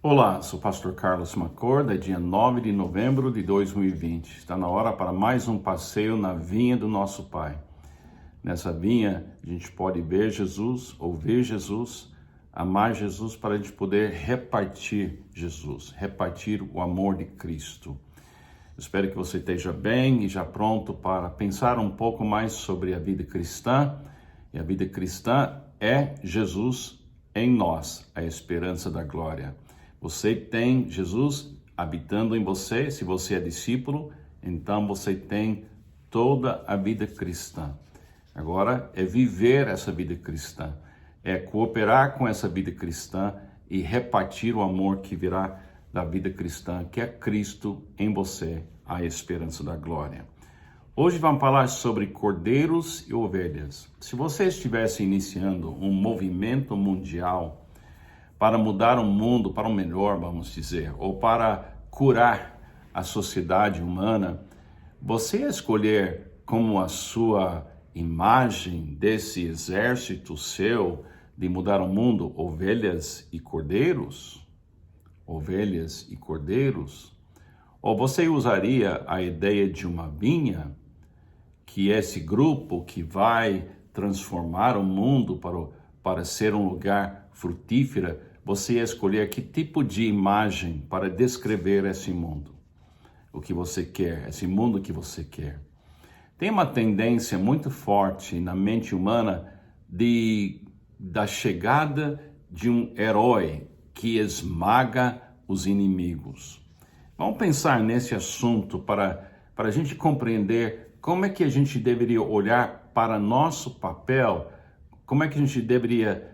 Olá, sou o pastor Carlos Macorda, é dia 9 de novembro de 2020. Está na hora para mais um passeio na vinha do nosso Pai. Nessa vinha, a gente pode ver Jesus, ouvir Jesus, amar Jesus para a gente poder repartir Jesus, repartir o amor de Cristo. Espero que você esteja bem e já pronto para pensar um pouco mais sobre a vida cristã. E a vida cristã é Jesus em nós, a esperança da glória. Você tem Jesus habitando em você. Se você é discípulo, então você tem toda a vida cristã. Agora é viver essa vida cristã, é cooperar com essa vida cristã e repartir o amor que virá da vida cristã, que é Cristo em você, a esperança da glória. Hoje vamos falar sobre cordeiros e ovelhas. Se você estivesse iniciando um movimento mundial para mudar o mundo para o melhor, vamos dizer, ou para curar a sociedade humana, você ia escolher como a sua imagem desse exército seu de mudar o mundo ovelhas e cordeiros? Ovelhas e cordeiros? Ou você usaria a ideia de uma vinha, que é esse grupo que vai transformar o mundo para ser um lugar frutífero? Você ia escolher que tipo de imagem para descrever esse mundo? O que você quer, esse mundo que você quer. Tem uma tendência muito forte na mente humana da chegada de um herói que esmaga os inimigos. Vamos pensar nesse assunto para a gente compreender como é que a gente deveria olhar para nosso papel, como é que a gente deveria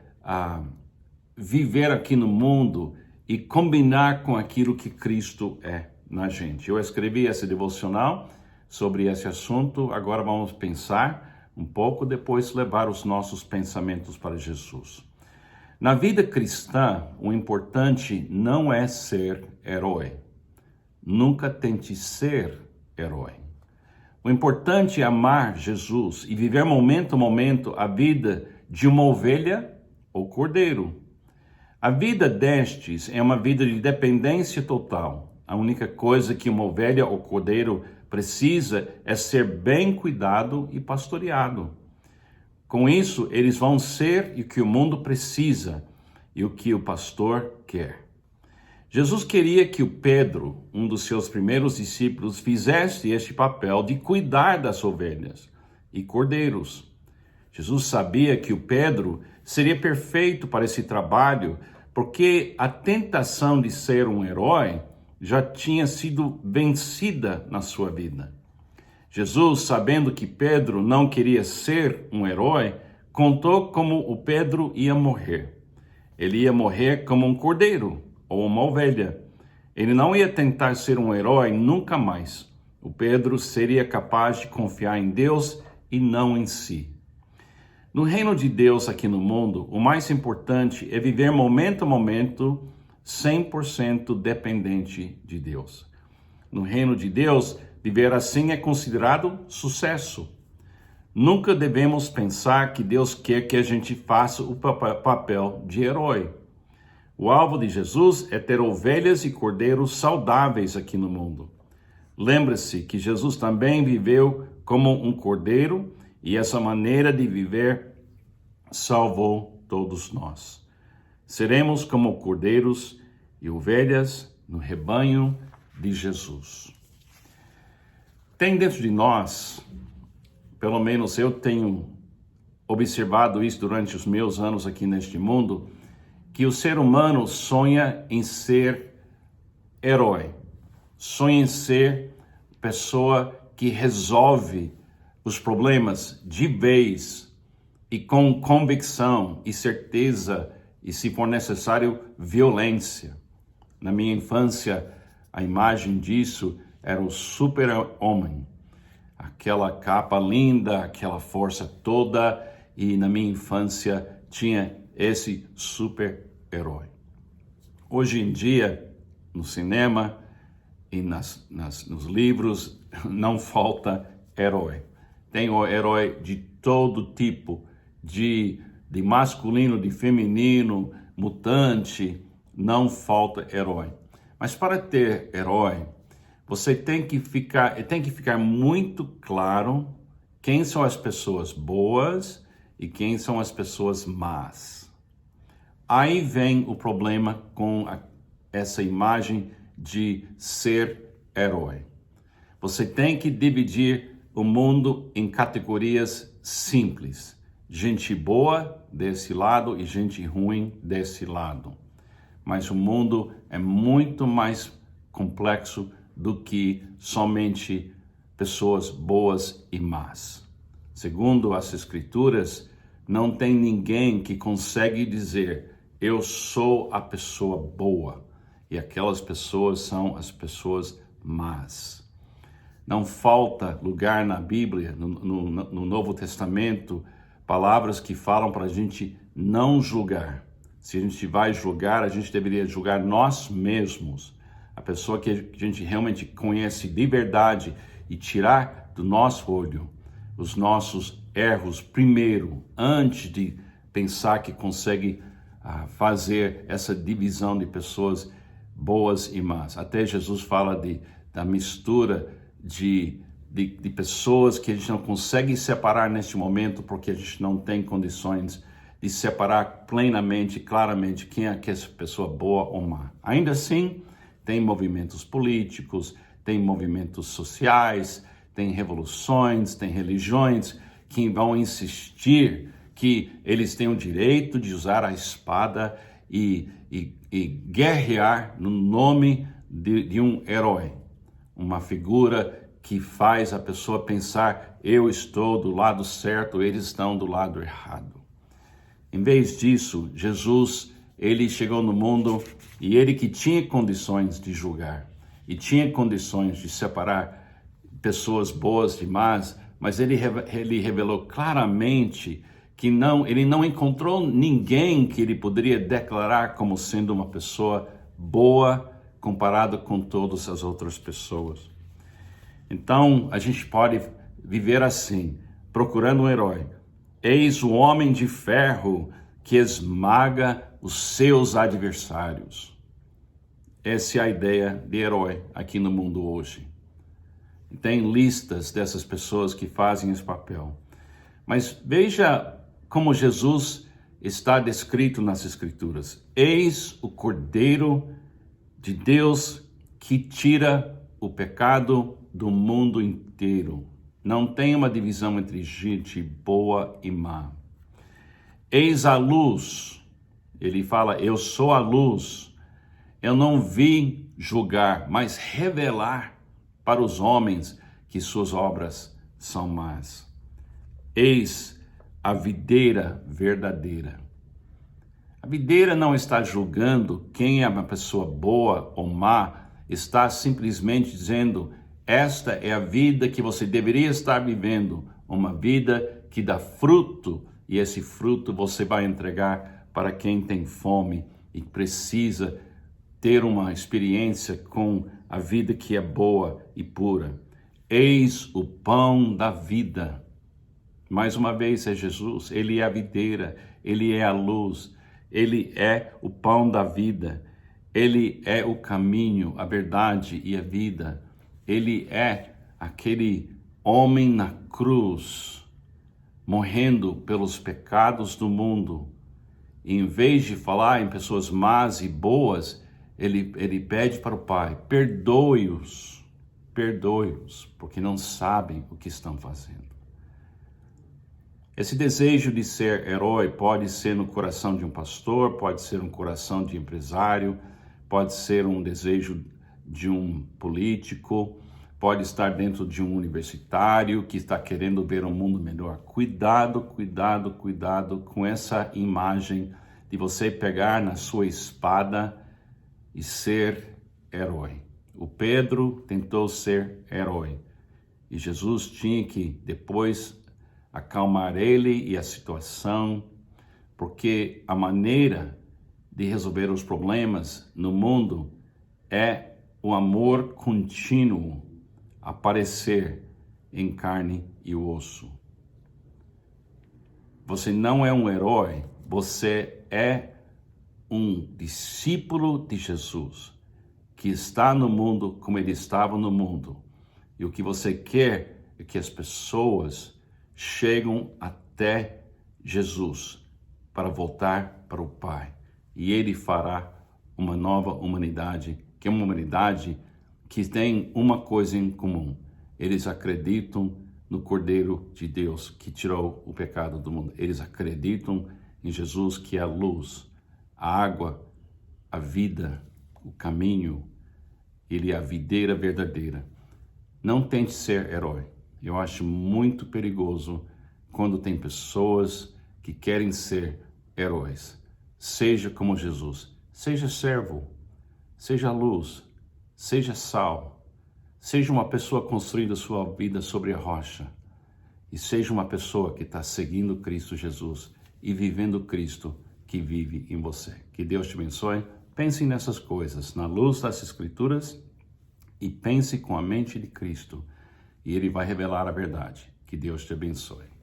viver aqui no mundo e combinar com aquilo que Cristo é na gente. Eu escrevi essa devocional sobre esse assunto, agora vamos pensar um pouco, depois levar os nossos pensamentos para Jesus. Na vida cristã, o importante não é ser herói. Nunca tente ser herói. O importante é amar Jesus e viver momento a momento a vida de uma ovelha ou cordeiro. A vida destes é uma vida de dependência total. A única coisa que uma ovelha ou cordeiro precisa é ser bem cuidado e pastoreado. Com isso, eles vão ser o que o mundo precisa e o que o pastor quer. Jesus queria que o Pedro, um dos seus primeiros discípulos, fizesse este papel de cuidar das ovelhas e cordeiros. Jesus sabia que o Pedro seria perfeito para esse trabalho, porque a tentação de ser um herói já tinha sido vencida na sua vida. Jesus, sabendo que Pedro não queria ser um herói, contou como o Pedro ia morrer. Ele ia morrer como um cordeiro ou uma ovelha. Ele não ia tentar ser um herói nunca mais. O Pedro seria capaz de confiar em Deus e não em si. No reino de Deus aqui no mundo, o mais importante é viver momento a momento 100% dependente de Deus. No reino de Deus, viver assim é considerado sucesso. Nunca devemos pensar que Deus quer que a gente faça o papel de herói. O alvo de Jesus é ter ovelhas e cordeiros saudáveis aqui no mundo. Lembre-se que Jesus também viveu como um cordeiro e essa maneira de viver salvou todos nós. Seremos como cordeiros e ovelhas no rebanho de Jesus. Tem dentro de nós, pelo menos eu tenho observado isso durante os meus anos aqui neste mundo, que o ser humano sonha em ser herói, sonha em ser pessoa que resolve os problemas de vez e com convicção e certeza e, se for necessário, violência. Na minha infância, a imagem disso era o super-homem, aquela capa linda, aquela força toda, e na minha infância tinha esse super-herói. Hoje em dia, no cinema e nos livros, não falta herói. Tem o herói de todo tipo, de masculino, de feminino, mutante, não falta herói. Mas para ter herói, você tem que ficar muito claro quem são as pessoas boas e quem são as pessoas más. Aí vem o problema com essa imagem de ser herói. Você tem que dividir o mundo em categorias simples. Gente boa desse lado e gente ruim desse lado. Mas o mundo é muito mais complexo do que somente pessoas boas e más. Segundo as Escrituras, não tem ninguém que consegue dizer: eu sou a pessoa boa, e aquelas pessoas são as pessoas más. Não falta lugar na Bíblia, no Novo Testamento, palavras que falam para a gente não julgar. Se a gente vai julgar, a gente deveria julgar nós mesmos. A pessoa que a gente realmente conhece de verdade e tirar do nosso olho os nossos erros primeiro, antes de pensar que consegue fazer essa divisão de pessoas boas e más. Até Jesus fala da mistura de pessoas que a gente não consegue separar neste momento porque a gente não tem condições de separar plenamente, claramente, quem é essa pessoa boa ou má. Ainda assim, tem movimentos políticos, tem movimentos sociais, tem revoluções, tem religiões que vão insistir que eles têm o direito de usar a espada e guerrear no nome de um herói. Uma figura que faz a pessoa pensar: eu estou do lado certo, eles estão do lado errado. Em vez disso, Jesus, ele chegou no mundo e ele que tinha condições de julgar e tinha condições de separar pessoas boas de más, mas ele revelou claramente que ele não encontrou ninguém que ele poderia declarar como sendo uma pessoa boa comparado com todas as outras pessoas. Então, a gente pode viver assim, procurando um herói. Eis o homem de ferro que esmaga os seus adversários. Essa é a ideia de herói aqui no mundo hoje. Tem listas dessas pessoas que fazem esse papel. Mas veja como Jesus está descrito nas Escrituras. Eis o Cordeiro de Deus que tira o pecado do mundo inteiro. Não tem uma divisão entre gente boa e má. Eis a luz. Ele fala: eu sou a luz. Eu não vim julgar, mas revelar para os homens que suas obras são más. Eis a videira verdadeira. A videira não está julgando quem é uma pessoa boa ou má, está simplesmente dizendo: esta é a vida que você deveria estar vivendo, uma vida que dá fruto, e esse fruto você vai entregar para quem tem fome e precisa ter uma experiência com a vida que é boa e pura. Eis o pão da vida. Mais uma vez é Jesus, ele é a videira, ele é a luz, ele é o pão da vida, ele é o caminho, a verdade e a vida. Ele é aquele homem na cruz, morrendo pelos pecados do mundo. E em vez de falar em pessoas más e boas, ele pede para o Pai: perdoe-os, porque não sabem o que estão fazendo. Esse desejo de ser herói pode ser no coração de um pastor, pode ser no coração de empresário, pode ser um desejo de um político, pode estar dentro de um universitário que está querendo ver um mundo melhor. Cuidado com essa imagem de você pegar na sua espada e ser herói. O Pedro tentou ser herói e Jesus tinha que depois acalmar ele e a situação, porque a maneira de resolver os problemas no mundo é o amor contínuo aparecer em carne e osso. Você não é um herói, você é um discípulo de Jesus, que está no mundo como ele estava no mundo. E o que você quer é que as pessoas cheguem até Jesus para voltar para o Pai. E ele fará uma nova humanidade, que é uma humanidade que tem uma coisa em comum. Eles acreditam no Cordeiro de Deus que tirou o pecado do mundo. Eles acreditam em Jesus, que é a luz, a água, a vida, o caminho. Ele é a videira verdadeira. Não tente ser herói. Eu acho muito perigoso quando tem pessoas que querem ser heróis. Seja como Jesus. Seja servo. Seja luz. Seja sal. Seja uma pessoa construindo sua vida sobre a rocha. E seja uma pessoa que está seguindo Cristo Jesus e vivendo Cristo que vive em você. Que Deus te abençoe. Pense nessas coisas, na luz das Escrituras, e pense com a mente de Cristo. E Ele vai revelar a verdade. Que Deus te abençoe.